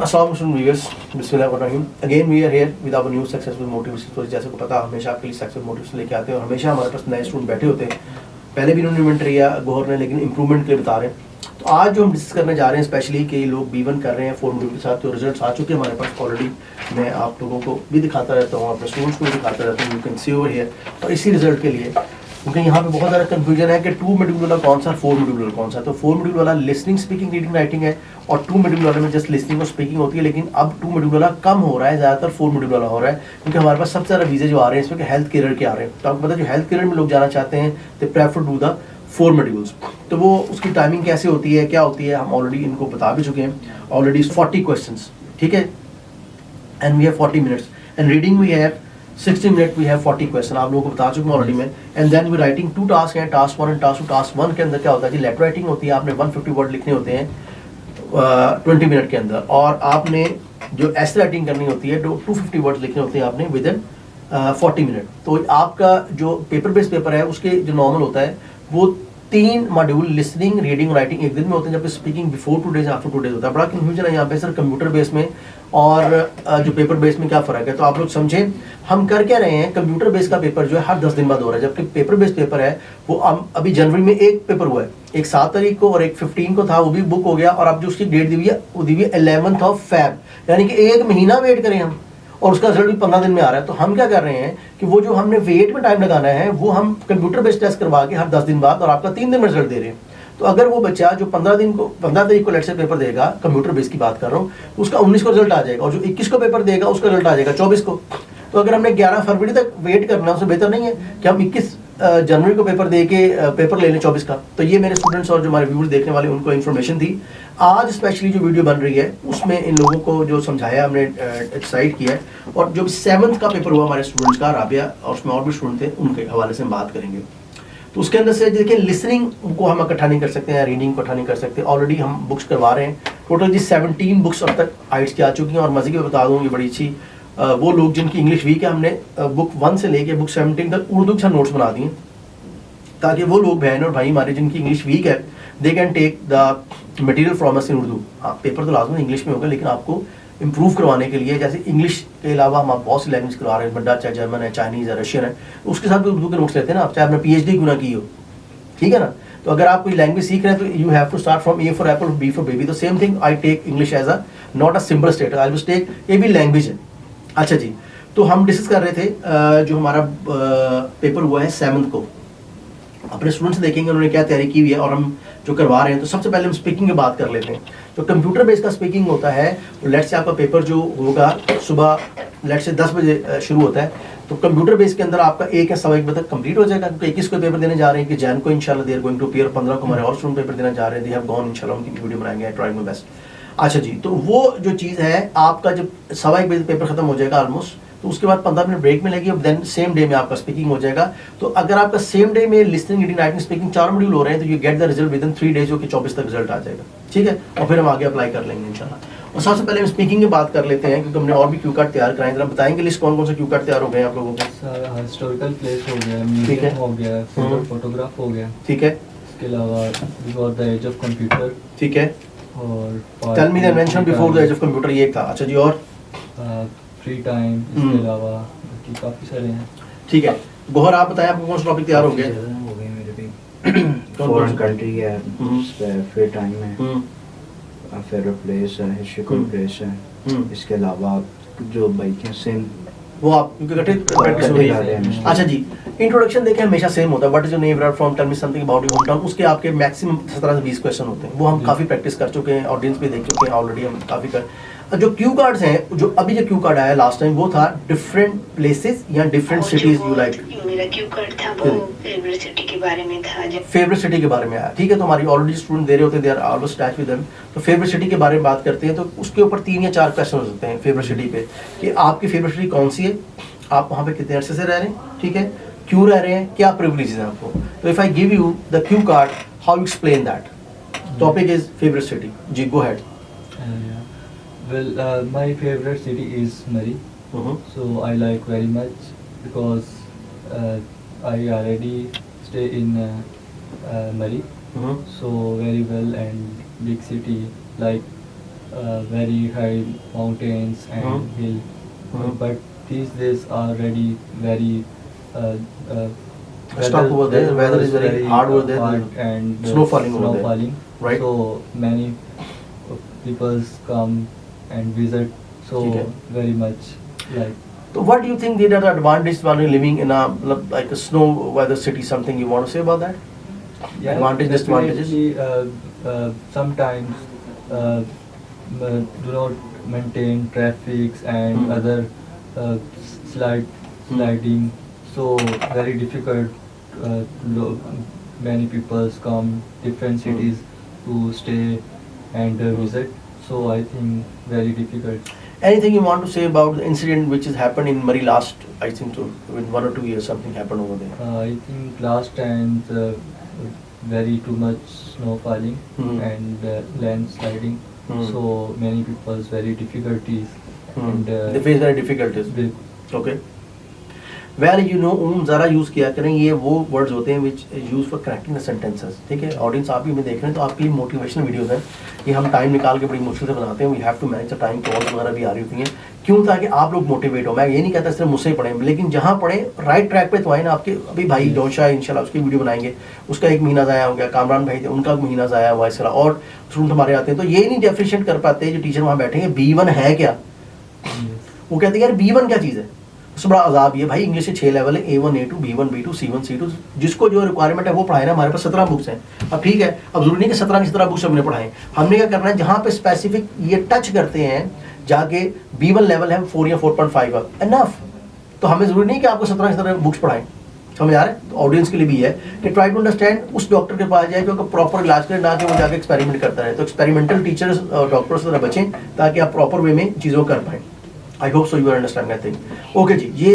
Assalamualaikum viewers, Bismillahirrahmanirrahim. Again we are here with our new successful motivation story. जैसे को पता हमेशा आपके लिए सक्सेस मोटिवेशन लेके आते हैं और हमेशा हमारे पास नए स्टूडेंट बैठे होते हैं. पहले भी इन्होंने इवेंट किया गौर ने, लेकिन इंप्रूवमेंट के लिए बता रहे हैं. तो आज जो हम डिस्कस करने जा रहे हैं स्पेशली कि लोग B1 कर रहे हैं 4 मॉड्यूल के साथ, तो रिजल्ट्स आ चुके हैं हमारे पास ऑलरेडी. मैं आप लोगों को भी दिखाता रहता हूँ, अपने स्टूडेंट्स को भी दिखाता रहता हूँ. You can see over here. और इसी रिजल्ट के लिए क्योंकि यहाँ पे बहुत ज़्यादा कंफ्यूजन है कि 2 मॉड्यूल वाला कौन सा, 4 मॉड्यूल वाला कौन सा. तो 4 मॉड्यूल वाला लिसनिंग, स्पीकिंग, रीडिंग, राइटिंग है और 2 मॉड्यूल वाले में जस्ट लिसनिंग और स्पीकिंग होती है. लेकिन अब 2 मॉड्यूल वाला कम हो रहा है, ज़्यादातर 4 मॉड्यूल वाला हो रहा है क्योंकि हमारे पास सबसे ज़्यादा वीज़े जो आ रहे हैं इसमें कि हेल्थ केयर के आ रहे हैं. तो आपको पता है जो हेल्थ केयर में लोग जाना चाहते हैं तो प्रेफर डू द 4 मॉड्यूल्स. तो वो उसकी टाइमिंग कैसे होती है, क्या होती है, हम ऑलरेडी इनको बता भी चुके हैं. ऑलरेडी 40 क्वेश्चन, ठीक है, and we have 40 minutes and reading we have 60 minute, we have 40 question. आप लोगों को बता चुका हूँ ऑलरेडी में. And then we writing 2 task हैं, टास्क 1 एंड टास्क 2. टास्क 1 के अंदर क्या होता है जी, लेफ्ट राइटिंग होती है. आपने 150 वर्ड लिखने होते हैं 20 मिनट के अंदर, और आपने जो एस राइटिंग करनी होती है 250 वर्ड लिखने होते हैं आपने विद इन 40 मिनट. तो आपका जो पेपर बेस्ड पेपर है उसके जो नॉर्मल होता है वो 3 मॉड्यूल लिसनिंग, रीडिंग, राइटिंग एक दिन में होते हैं, जबकि speaking before 2 days after 2 days होता है. बड़ा कंफ्यूजन है यहाँ पे सर कंप्यूटर बेस में और जो पेपर बेस में क्या फ़र्क है. तो आप लोग समझें हम कर क्या रहे हैं. कंप्यूटर बेस का पेपर जो है हर 10 दिन बाद हो रहा है, जबकि पेपर बेस्ड पेपर है वो अभी जनवरी में एक पेपर हुआ है, एक 7 तारीख को और एक 15 को था, वो भी बुक हो गया. और अब जो उसकी डेट दी हुई है वो दी हुई है 11 Feb, यानी कि 1 महीना वेट करें हम और उसका रिजल्ट भी 15 दिन में आ रहा है. तो हम क्या कर रहे हैं कि वो जो हमने वेट में टाइम लगाना है वो हम कंप्यूटर बेस्ड टेस्ट करवा के हर 10 दिन बाद और आपका 3 दिन में रिजल्ट दे रहे हैं. तो अगर वो बच्चा जो 15 तारीख को लेट से पेपर देगा, कंप्यूटर बेस की बात कर रहा हूँ, उसका 19 को रिजल्ट आ जाएगा, और जो 21 को पेपर देगा उसका रिजल्ट आ जाएगा 24 को. तो अगर हमने 11 फरवरी तक वेट करना है उससे बेहतर नहीं है कि हम 21 जनवरी को पेपर दे के पेपर ले लें 24 का. तो ये मेरे स्टूडेंट्स और जो हमारे व्यूअर्स देखने वाले उनको इन्फॉर्मेशन थी. आज स्पेशली जो वीडियो बन रही है उसमें इन लोगों को जो समझाया हमने डिसाइड किया है. और जो 7th का पेपर हुआ हमारे स्टूडेंट्स का, राबिया और उसमें और भी स्टूडेंट थे, उनके हवाले से हम बात करेंगे. तो उसके अंदर से देखिए लिसनिंग को हम इकट्ठा नहीं कर सकते हैं, रीडिंग को इकट्ठा नहीं कर सकते. ऑलरेडी हम बुक्स करवा रहे हैं. टोटल जी 17 बुक्स अब तक आइट्स की आ चुकी हैं. और मज़े की बता दूँ ये बड़ी अच्छी, वो लोग जिनकी इंग्लिश वीक है हमने बुक 1 से लेके बुक 17 तक उर्दू के नोट्स बना दिए, ताकि वो लोग बहन और भाई हमारे जिनकी इंग्लिश वीक है they can take the material from us in Urdu. हाँ, पेपर तो लाजमी इंग्लिश में होगा, लेकिन आपको इंप्रूव करवाने के लिए जैसे इंग्लिश के अलावा हम बहुत सी लैंग्वेज करवा रहे हैं, डच है, जर्मन है, चाइनीज़ है, रशियन है, उसके साथ भी उर्दू के नोट्स लेते हैं ना आप, चाहे आपने PhD क्यों ना की हो, ठीक है ना. तो अगर आप कोई लैंग्वेज सीख रहे हैं तो you have to start from A for apple, B for baby. तो same thing I take English as a not a simple state, I will take ये भी लैंग्वेज है. अच्छा जी, तो हम डिस्कस कर रहे थे जो हमारा पेपर हुआ है 7th को. अपने स्टूडेंट्स देखेंगे उन्होंने क्या तैयारी की हुई है और हम जो करवा रहे हैं. तो सबसे पहले हम स्पीकिंग की बात कर लेते हैं. जो कंप्यूटर बेस्ड का स्पीकिंग होता है, तो लेट्स से आपका पेपर जो होगा सुबह लेट्स से 10 बजे शुरू होता है. तो कंप्यूटर बेस के अंदर आपका 1 या 1:15 बजे तक कंप्लीट हो जाएगा, क्योंकि 21 को पेपर देने जा रहे हैं कि जैन को इंशाल्लाह they are going to appear, 15 को हमारे और स्टूडेंट पेपर देने जा रहे हैं, दे हैव गॉन इंशाल्लाह, उनकी वीडियो बनाएंगे, ट्राइंग माय बेस्ट. अच्छा जी, तो वो जो चीज़ है आपका जब 1:15 बजे पेपर खत्म हो जाएगा ऑलमोस्ट, तो उसके बाद 15 मिनट ब्रेक मिलेगी और देन सेम डे में आपका स्पीकिंग हो जाएगा. तो अगर आपका सेम डे में listening, reading, writing, speaking 4 module हो रहे हैं तो you get the result with in 3 days, जो कि 24 तक रिजल्ट आ जाएगा, ठीक है. और फिर हम आगे अप्लाई कर लेंगे इंशाल्लाह. और सबसे पहले हम स्पीकिंग की बात कर लेते हैं, क्योंकि हमने और भी क्यू कार्ड तैयार कराए. जरा बताएंगे लिस्ट कौन कौन से क्यू कार्ड तैयार हो गए आप लोगों को. हिस्टोरिकल प्लेस हो गया, म्यूजियम हो गया, फोटोग्राफ हो गया, ठीक है. इसके अलावा before the age of computer, ठीक है. और tell me the invention before the age of computer, ये था. अच्छा जी, और फ्री टाइम, इसके अलावा बाकी काफ़ी सारे हैं. ठीक है. गोहर आप बताएं आपको कौन सा टॉपिक तैयार हो गया. हो गए मेरे भी. फॉरेन कंट्री है, फ्री टाइम है, फेवरेट प्लेस है, हिस्टोरिकल प्लेस है. इसके अलावा जो बाइक है सेम वो आप क्योंकि इकट्ठे प्रैक्टिस हो रही है. अच्छा जी, इंट्रोडक्शन देखें हमेशा सेम होता है. What is your name, where from, tell me something about your home town. उसके आपके मैक्सिमम 17 से 20 क्वेश्चन होते हैं. वो हम काफ़ी प्रैक्टिस कर चुके हैं, ऑडियंस भी देख चुके हैं ऑलरेडी. हम काफ़ी कर जो क्यू कार्ड्स हैं, जो अभी जो क्यू कार्ड आया लास्ट टाइम, वो था डिफरेंट प्लेसेस या डिफरेंट सिटीज यू लाइक. मेरा क्यू कार्ड था वो फेवरेट सिटी के बारे में था. फेवरेट सिटी के बारे में आया, ठीक है. तो हमारी ऑलरेडी स्टूडेंट दे रहे होते हैं, they are always touch with them. तो फेवरेट सिटी के बारे में बात करते हैं, तो उसके ऊपर 3 या 4 क्वेश्चन हो सकते हैं फेवरेट सिटी पे, कि आपकी फेवरेट सिटी कौन सी है, आप वहाँ पे कितने अरसे से रह रहे हैं, ठीक है, क्यों रह रहे हैं, क्या प्रिविलेजेस हैं आपको. तो if I give you the Q card, how you explain that. Topic is favourite city. जी, go ahead. Well, my favorite city is Murray. So I like very much because I already stay in Murray. So very well, and big city like very high mountains and hill. But these days are already very Stuck over there, weather is very hard over there, hard and snow falling over there. falling. Right. So many people come and visit. So ठीक है. very much like. So what do you think that are the advantages while living in a like a snow weather city? Something you want to say about that? Yeah, Advantages, disadvantages? definitely, sometimes do not maintain traffics and other sliding, so very difficult. Many people come different cities to stay and visit, so I think very difficult. Anything you want to say about the incident which has happened in Murray last, I think, in 1 or 2 years, something happened over there. I think last time very too much snow falling and landsliding, so many people's very difficulties and They face very difficulties. with Okay. Well, you know, ज़रा use किया करें, ये वो words होते हैं which use for correcting the sentences. ठीक है, audience आप भी हमें देख रहे हैं तो आपके लिए मोटिवेशनल वीडियोस हैं, ये हम टाइम निकाल के बड़ी मुश्किल से बनाते हैं. We have to manage the time, calls वगैरह भी आ रही होती हैं. क्यों? ताकि आप लोग मोटिवेट हो. मैं ये नहीं कहता सिर्फ मुझसे ही पढ़ें, लेकिन जहाँ पढ़ें राइट ट्रैक पे तो आए ना. आपके अभी भाई डोशा इंशाल्लाह उसकी वीडियो बनाएंगे, उसका 1 महीना ज़ाया हो गया. कामरान भाई थे, उनका 1 महीना ज़ाया हुआ. इस तरह और स्टूडेंट हमारे आते हैं, तो ये नहीं डिफरेंशिएट कर पाते जो टीचर वहाँ बैठे हैं. B1 है क्या? वो कहते हैं यार B1 क्या चीज़ है. उससे बड़ा अजाब ये भाई, इंग्लिश के 6 लेवल है, A1 A2 B1 B2 C1 C2, जिसको जो रिक्वायरमेंट है वो पढ़ाए ना. हमारे पास 17 बुक्स हैं. अब ठीक है, अब जरूरी नहीं कि 17 की 17 बुक्स हमने पढ़ाएं. हमने क्या करना है, जहाँ पे स्पेसिफिक ये टच करते हैं जाके B1 लेवल है 4 या 4.5 एनफ. तो हमें जरूरी नहीं कि आपको 17 की 17 बुक्स पढ़ाएं. समझ आ रहा है? तो ऑडियंस के लिए भी है कि ट्राई टू अंडरस्टैंड, उस डॉक्टर के पास जाए क्योंकि प्रॉपर इलाज करे, ना कि वो जाके एक्सपेरिमेंट करता रहे. तो एक्सपेरिमेंटल टीचर्स डॉक्टर्स से बचें ताकि आप प्रॉपर वे में चीज़ों कर पाएँ. I hope so you understand that thing. Okay जी, ये